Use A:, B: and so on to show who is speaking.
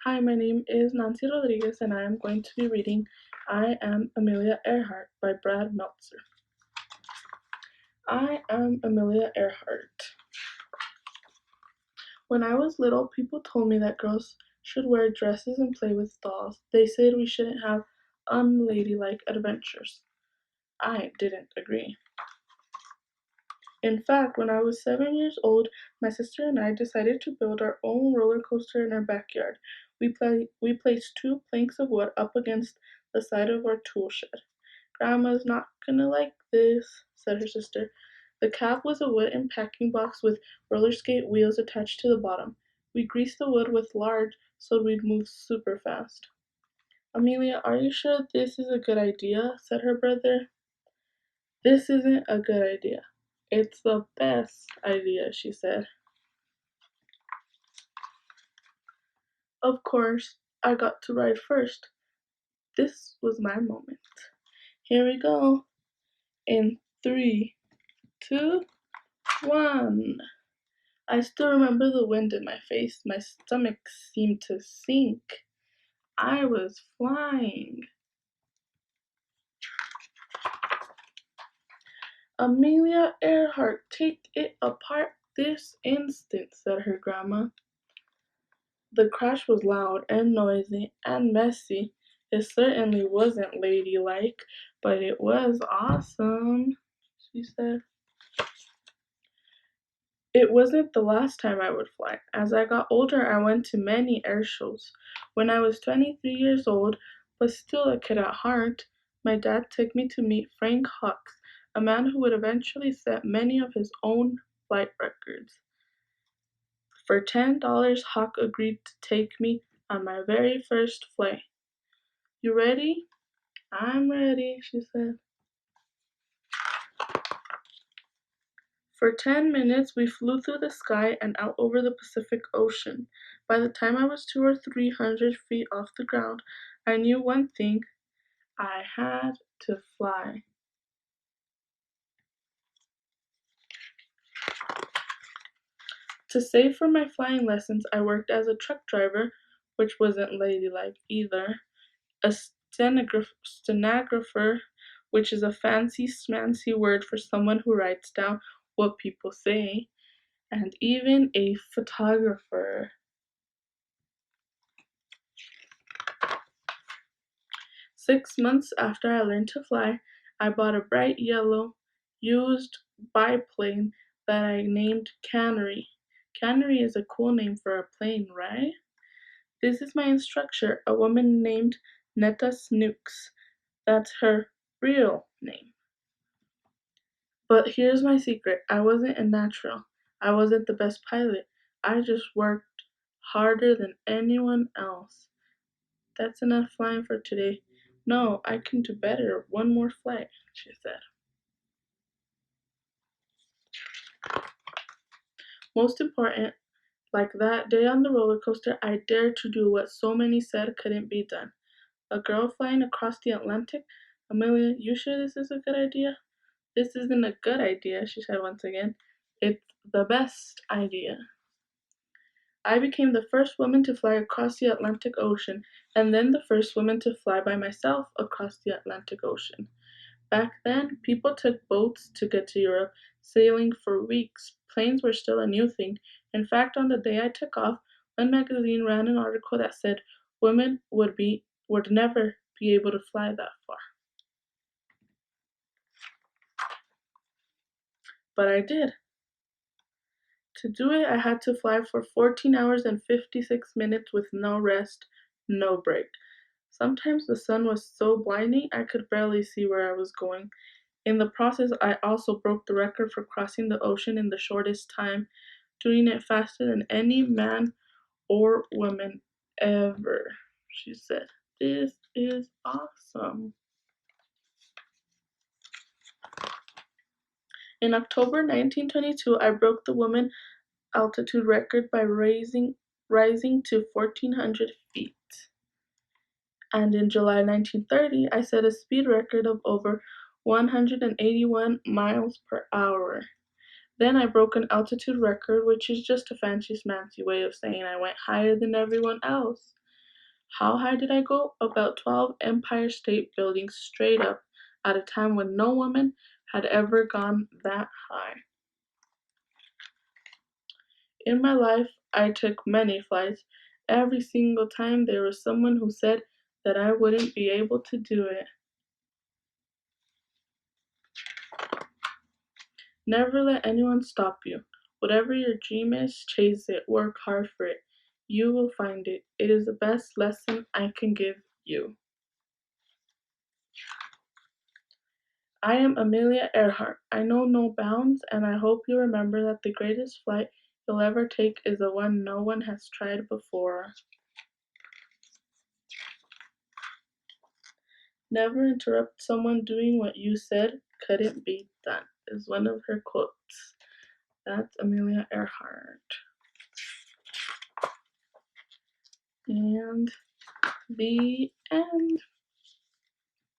A: Hi, my name is Nancy Rodriguez, and I am going to be reading I Am Amelia Earhart by Brad Meltzer. I am Amelia Earhart. When I was little, people told me that girls should wear dresses and play with dolls. They said we shouldn't have unladylike adventures. I didn't agree. In fact, when I was 7 years old, my sister and I decided to build our own roller coaster in our backyard. We placed 2 planks of wood up against the side of our tool shed. "Grandma's not gonna like this," said her sister. The cab was a wooden packing box with roller skate wheels attached to the bottom. We greased the wood with lard so we'd move super fast. "Amelia, are you sure this is a good idea?" said her brother. "This isn't a good idea. It's the best idea," she said. Of course, I got to ride first. This was my moment. Here we go. In 3, 2, 1. I still remember the wind in my face. My stomach seemed to sink. I was flying. "Amelia Earhart, take it apart this instant," said her grandma. The crash was loud and noisy and messy. It certainly wasn't ladylike, but it was awesome, she said. It wasn't the last time I would fly. As I got older, I went to many air shows. When I was 23 years old, but still a kid at heart, my dad took me to meet Frank Hawks, a man who would eventually set many of his own flight records. For $10, Hawk agreed to take me on my very first flight. "You ready?" "I'm ready," she said. For 10 minutes, we flew through the sky and out over the Pacific Ocean. By the time I was 200 or 300 feet off the ground, I knew one thing: I had to fly. To save for my flying lessons, I worked as a truck driver, which wasn't ladylike either, a stenographer, which is a fancy smancy word for someone who writes down what people say, and even a photographer. 6 months after I learned to fly, I bought a bright yellow, used biplane that I named Canary. Canary is a cool name for a plane, right? This is my instructor, a woman named Netta Snooks. That's her real name. But here's my secret: I wasn't a natural. I wasn't the best pilot. I just worked harder than anyone else. "That's enough flying for today." "No, I can do better. One more flight," she said. Most important, like that day on the roller coaster, I dared to do what so many said couldn't be done. A girl flying across the Atlantic? "Amelia, you sure this is a good idea?" "This isn't a good idea," she said once again. "It's the best idea." I became the first woman to fly across the Atlantic Ocean, and then the first woman to fly by myself across the Atlantic Ocean. Back then, people took boats to get to Europe, sailing for weeks. Planes were still a new thing. In fact, on the day I took off, one magazine ran an article that said women would never be able to fly that far. But I did. To do it, I had to fly for 14 hours and 56 minutes with no rest, no break. Sometimes the sun was so blinding I could barely see where I was going. In the process, I also broke the record for crossing the ocean in the shortest time, doing it faster than any man or woman ever, she said. "This is awesome." In October 1922, I broke the woman altitude record by rising to 1,400 feet. And in July 1930, I set a speed record of over 181 miles per hour. Then I broke an altitude record, which is just a fancy smancy way of saying I went higher than everyone else. How high did I go? About 12 Empire State Buildings straight up at a time when no woman had ever gone that high. In my life, I took many flights. Every single time there was someone who said that I wouldn't be able to do it. Never let anyone stop you. Whatever your dream is, chase it, work hard for it. You will find it. It is the best lesson I can give you. I am Amelia Earhart. I know no bounds, and I hope you remember that the greatest flight you'll ever take is the one no one has tried before. Never interrupt someone doing what you said couldn't be done, is one of her quotes. That's Amelia Earhart. And the end.